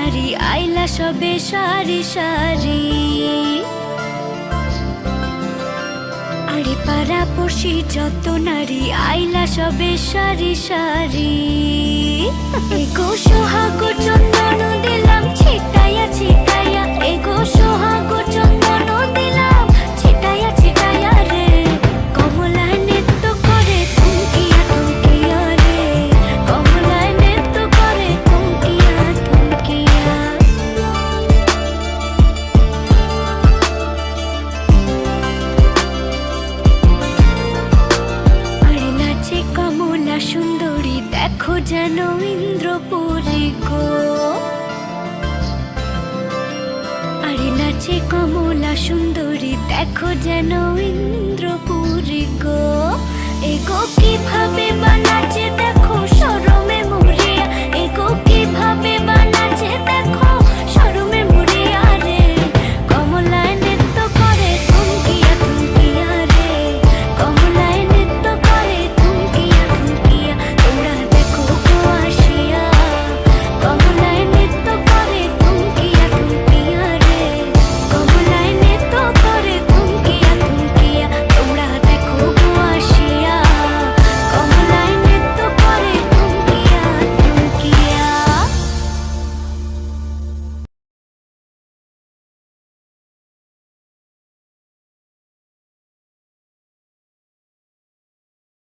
নারী আইলা সবে সারি সারি। আরে পাড়া পড়শি যত নারী আইলা সবে সারি সারি। এগো সোহাগো চন্দন দিলাম ছিটাইয়া ছিটাইয়া, এগো সোহাগো চন্দন দিলাম ছিটাইয়া ছিটাইয়া রে। কমলায় নৃত্য করে থুমকিয়া থুমকিয়া রে, কমলায় নৃত্য করে থুমকিয়া থুমকিয়া। আরে নাচে কমলা সুন্দরী দেখো যেন ইন্দ্রপুরী গো। আরে নাচে কমলা সুন্দরী দেখো যেন ইন্দ্রপুরী গো। এগো কিভাবে বা নাচে